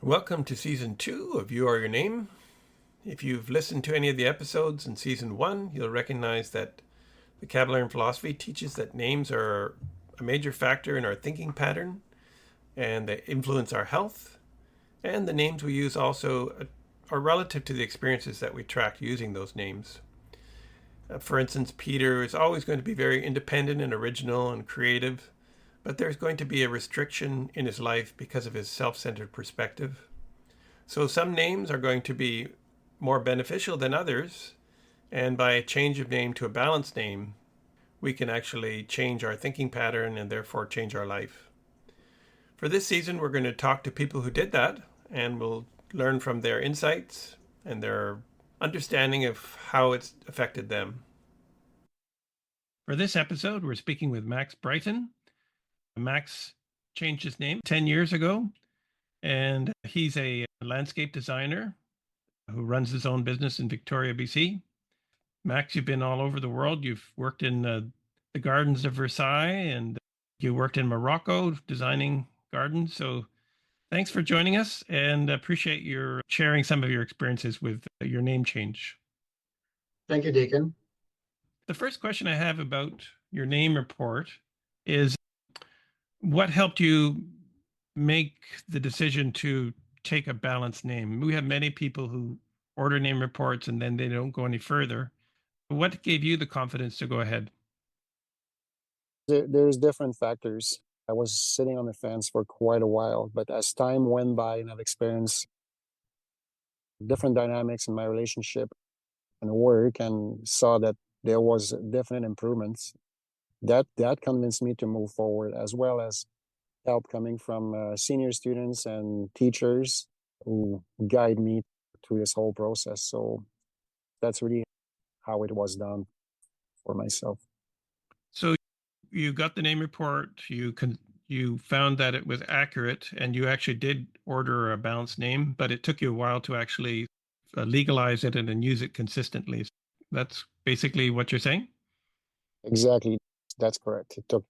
Welcome to Season 2 of You Are Your Name. If you've listened to any of the episodes in Season 1, you'll recognize that the Kabbalion philosophy teaches that names are a major factor in our thinking pattern and they influence our health. And the names we use also are relative to the experiences that we track using those names. For instance, Peter is always going to be very independent and original and creative, but there's going to be a restriction in his life because of his self-centered perspective. So some names are going to be more beneficial than others, and by a change of name to a balanced name, we can actually change our thinking pattern and therefore change our life. For this season, we're going to talk to people who did that, and we'll learn from their insights and their understanding of how it's affected them. For this episode, we're speaking with Maxse Brytonn. Max changed his name 10 years ago, and he's a landscape designer who runs his own business in Victoria, BC. Max, you've been all over the world. You've worked in the gardens of Versailles, and you worked in Morocco designing gardens. So thanks for joining us, and appreciate your sharing some of your experiences with your name change. Thank you, Deacon. The first question I have about your name report is what helped you make the decision to take a balanced name? We have many people who order name reports and then they don't go any further. What gave you the confidence to go ahead? There's different factors. I was sitting on the fence for quite a while, but as time went by and I've experienced different dynamics in my relationship and work and saw that there was definite improvements, that convinced me to move forward, as well as help coming from senior students and teachers who guide me through this whole process. So that's really how it was done for myself. So you got the name report, you found that it was accurate, and you actually did order a balanced name, but it took you a while to actually legalize it and then use it consistently. That's basically what you're saying? Exactly. That's correct. It took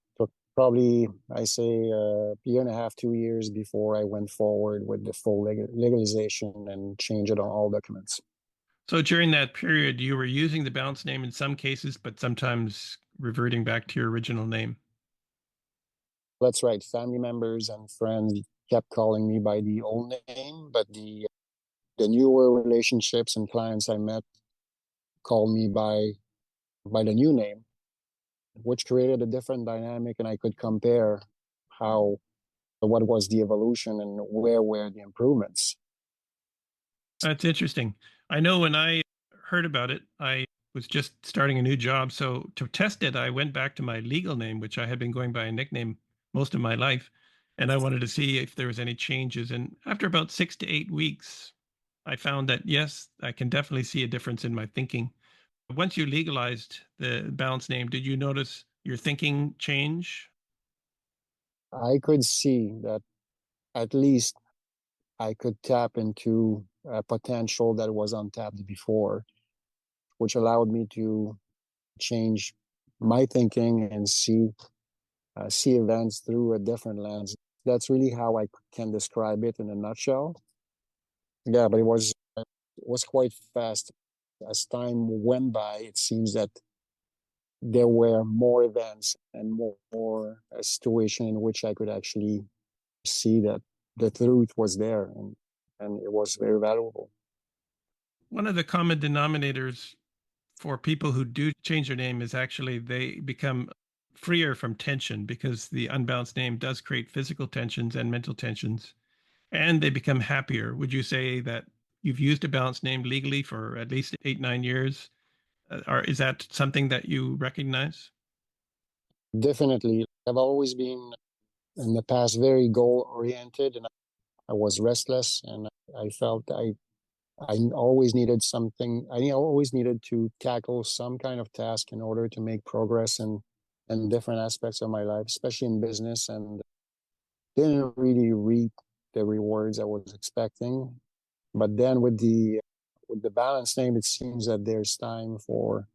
probably, I say, a year and a half, 2 years before I went forward with the full legalization and change it on all documents. So during that period, you were using the balanced name in some cases, but sometimes reverting back to your original name. That's right. Family members and friends kept calling me by the old name, but the newer relationships and clients I met called me by the new name, which created a different dynamic, and I could compare how what was the evolution and where were the improvements. That's interesting. I know when I heard about it, I was just starting a new job. So to test it, I went back to my legal name, which I had been going by a nickname most of my life. And I wanted to see if there was any changes. And after about 6 to 8 weeks, I found that, yes, I can definitely see a difference in my thinking. Once you legalized the balance name, did you notice your thinking change? I could see that at least I could tap into a potential that was untapped before, which allowed me to change my thinking and see events through a different lens. That's really how I can describe it in a nutshell. Yeah, but it was quite fast. As time went by, it seems that there were more events and more a situation in which I could actually see that the truth was there, and it was very valuable. One of the common denominators for people who do change their name is actually they become freer from tension because the unbalanced name does create physical tensions and mental tensions, and they become happier. Would you say that you've used a balanced name legally for at least 8, 9 years? Or is that something that you recognize? Definitely. I've always been in the past very goal oriented, and I was restless, and I felt I always needed something. I always needed to tackle some kind of task in order to make progress in different aspects of my life, especially in business, and didn't really reap the rewards I was expecting. But then with the balance name, it seems that there's time for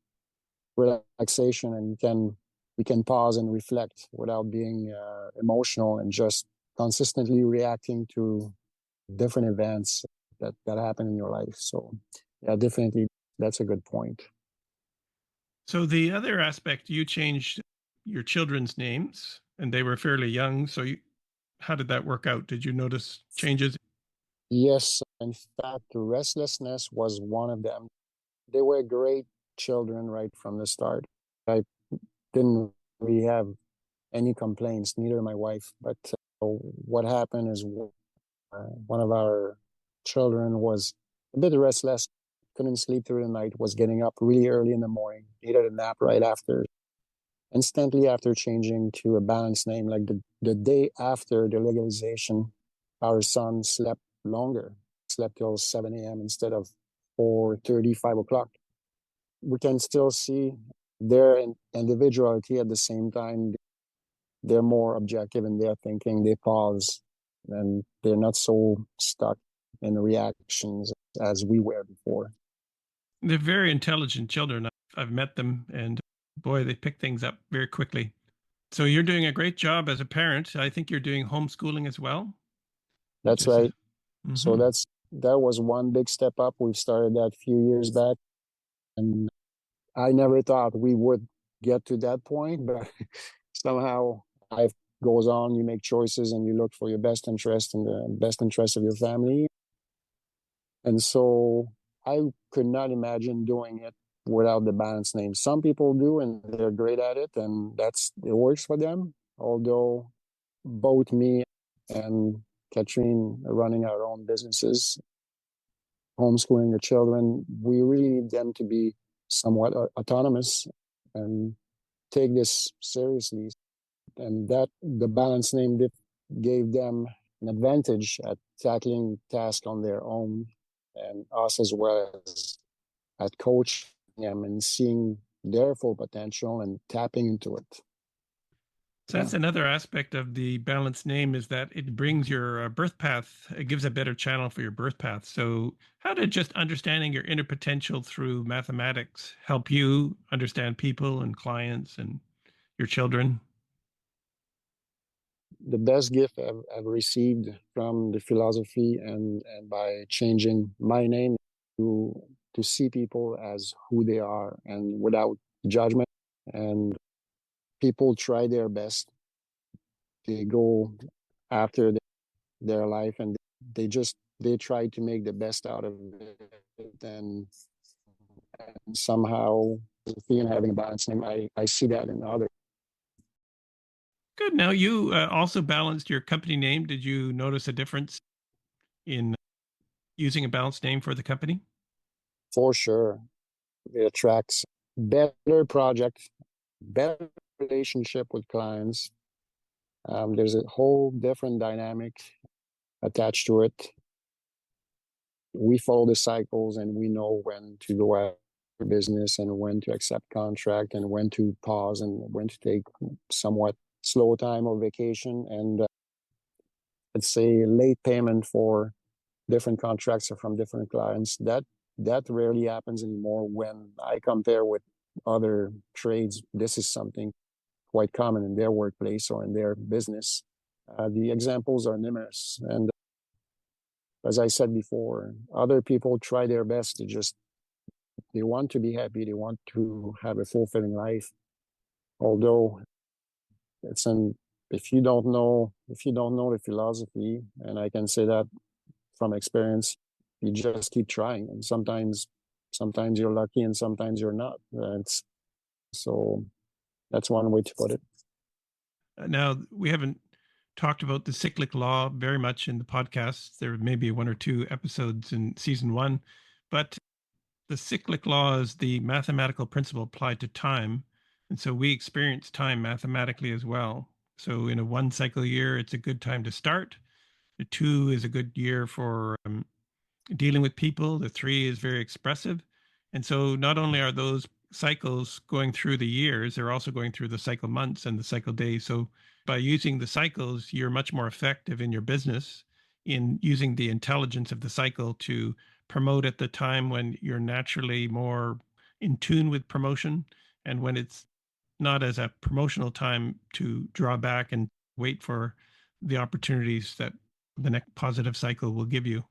relaxation, and we can pause and reflect without being emotional and just consistently reacting to different events that happen in your life. So yeah, definitely that's a good point. So the other aspect, you changed your children's names and they were fairly young. So how did that work out? Did you notice changes? Yes, in fact, restlessness was one of them. They were great children right from the start. I didn't really have any complaints, neither my wife. But what happened is one of our children was a bit restless, couldn't sleep through the night, was getting up really early in the morning, needed a nap right after. Instantly after changing to a balanced name, like the day after the legalization, our son slept longer, slept till 7 a.m. instead of 4:30, 5 o'clock. We can still see their individuality at the same time. They're more objective in their thinking. They pause and they're not so stuck in reactions as we were before. They're very intelligent children. I've met them and boy, they pick things up very quickly. So you're doing a great job as a parent. I think you're doing homeschooling as well, which That's is, right. So mm-hmm. that was one big step up. We've started that a few years back, and I never thought we would get to that point, but somehow life goes on. You make choices and you look for your best interest and the best interest of your family. And so I could not imagine doing it without the balance name. Some people do, and they're great at it, and it works for them. Although both me and Katrine are running our own businesses, homeschooling the children, we really need them to be somewhat autonomous and take this seriously. And that the balance name gave them an advantage at tackling tasks on their own, and us as well as at coaching them and seeing their full potential and tapping into it. So that's another aspect of the balanced name is that it brings your birth path, it gives a better channel for your birth path. So how did just understanding your inner potential through mathematics help you understand people and clients and your children? The best gift I've received from the philosophy and by changing my name to see people as who they are and without judgment. And people try their best. They go after their life and they try to make the best out of it. And somehow being having a balance name, I see that in others. Good. Now you also balanced your company name. Did you notice a difference in using a balanced name for the company? For sure. It attracts better projects, better relationship with clients. There's a whole different dynamic attached to it. We follow the cycles and we know when to go after business and when to accept contract and when to pause and when to take somewhat slow time or vacation. And let's say late payment for different contracts or from different clients. That rarely happens anymore. When I compare with other trades, this is something quite common in their workplace or in their business. The examples are numerous. And as I said before, other people try their best to just, they want to be happy. They want to have a fulfilling life. Although it's an, if you don't know the philosophy, and I can say that from experience, you just keep trying. And sometimes you're lucky and sometimes you're not. So that's one way to put it. Now, we haven't talked about the cyclic law very much in the podcast. There may be one or two episodes in season one, but the cyclic law is the mathematical principle applied to time. And so we experience time mathematically as well. So in a one cycle year, it's a good time to start. The two is a good year for dealing with people. The three is very expressive. And so not only are those cycles going through the years, they're also going through the cycle months and the cycle days. So by using the cycles, you're much more effective in your business in using the intelligence of the cycle to promote at the time when you're naturally more in tune with promotion and when it's not as a promotional time to draw back and wait for the opportunities that the next positive cycle will give you.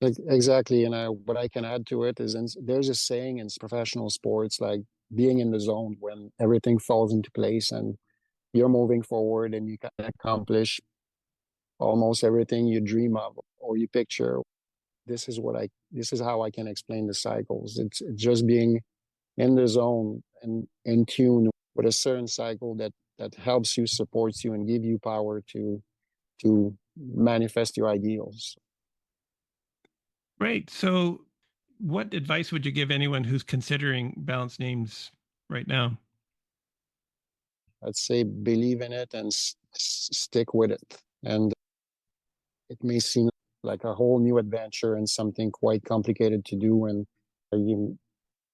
Exactly. And what I can add to it is there's a saying in professional sports, like being in the zone when everything falls into place and you're moving forward and you can accomplish almost everything you dream of or you picture. This is how I can explain the cycles. It's just being in the zone and in tune with a certain cycle that helps you, supports you, and give you power to manifest your ideals. Great. So, what advice would you give anyone who's considering balanced names right now? I'd say believe in it and stick with it. And it may seem like a whole new adventure and something quite complicated to do. And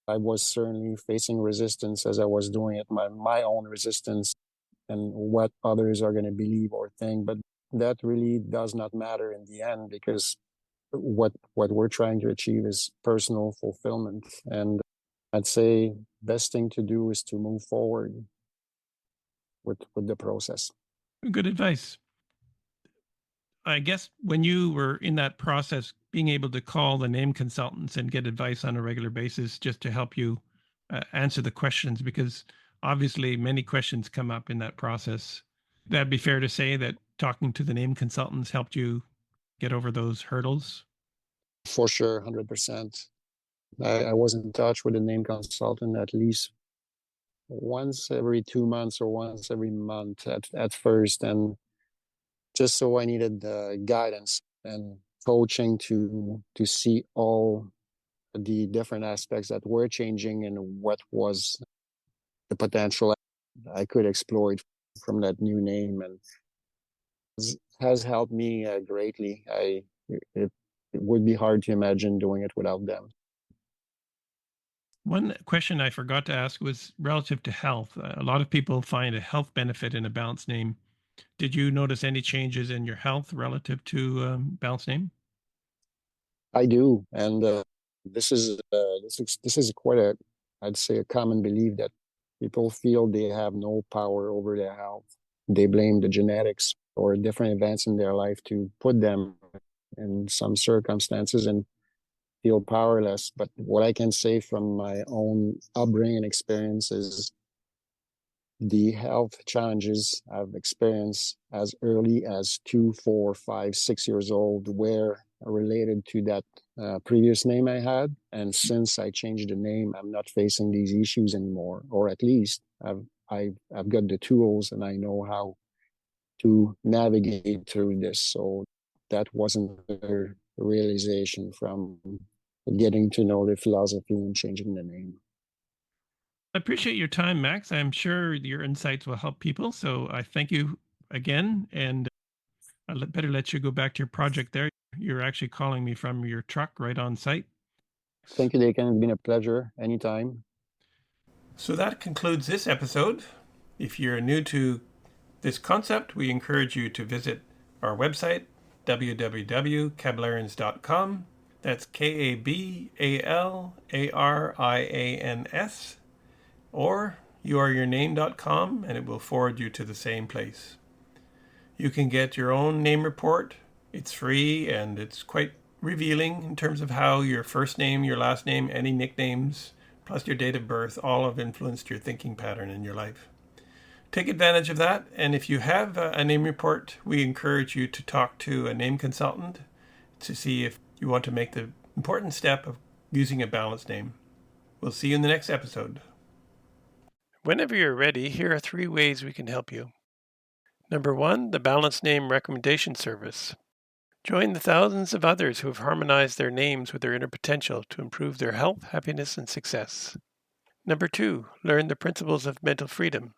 I was certainly facing resistance as I was doing it, my own resistance and what others are going to believe or think. But that really does not matter in the end, because what we're trying to achieve is personal fulfillment. And I'd say best thing to do is to move forward with the process. Good advice. I guess when you were in that process, being able to call the name consultants and get advice on a regular basis just to help you answer the questions, because obviously many questions come up in that process. That'd be fair to say that talking to the name consultants helped you get over those hurdles? For sure, 100%. I was in touch with a name consultant at least once every 2 months or once every month at first. And just so I needed guidance and coaching to see all the different aspects that were changing and what was the potential I could exploit from that new name, and has helped me greatly. It would be hard to imagine doing it without them. One question I forgot to ask was relative to health. A lot of people find a health benefit in a balanced name. Did you notice any changes in your health relative to balanced name? I do, and this is quite a, I'd say, a common belief that people feel they have no power over their health. They blame the genetics or different events in their life to put them in some circumstances and feel powerless. But what I can say from my own upbringing and experience is the health challenges I've experienced as early as 2, 4, 5, 6 years old were related to that previous name I had. And since I changed the name, I'm not facing these issues anymore, or at least I've got the tools and I know how to navigate through this. So that wasn't a realization from getting to know the philosophy and changing the name. I appreciate your time, Max. I'm sure your insights will help people. So I thank you again. And I better let you go back to your project there. You're actually calling me from your truck right on site. Thank you, Dakin. It's been a pleasure. Anytime. So that concludes this episode. If you're new to this concept, we encourage you to visit our website, www.kabalarins.com. That's KABALARIANS. Or youareyourname.com, and it will forward you to the same place. You can get your own name report. It's free and it's quite revealing in terms of how your first name, your last name, any nicknames, plus your date of birth, all have influenced your thinking pattern in your life. Take advantage of that, and if you have a name report, we encourage you to talk to a name consultant to see if you want to make the important step of using a balanced name. We'll see you in the next episode. Whenever you're ready, here are 3 ways we can help you. Number 1, the Balanced Name Recommendation Service. Join the thousands of others who have harmonized their names with their inner potential to improve their health, happiness, and success. Number 2, learn the principles of mental freedom.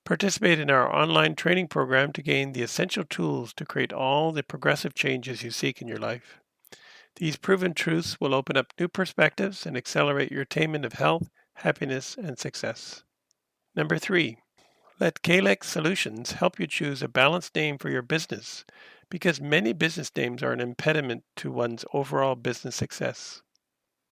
Participate in our online training program to gain the essential tools to create all the progressive changes you seek in your life. These proven truths will open up new perspectives and accelerate your attainment of health, happiness, and success. Number 3, let Kalex Solutions help you choose a balanced name for your business, because many business names are an impediment to one's overall business success.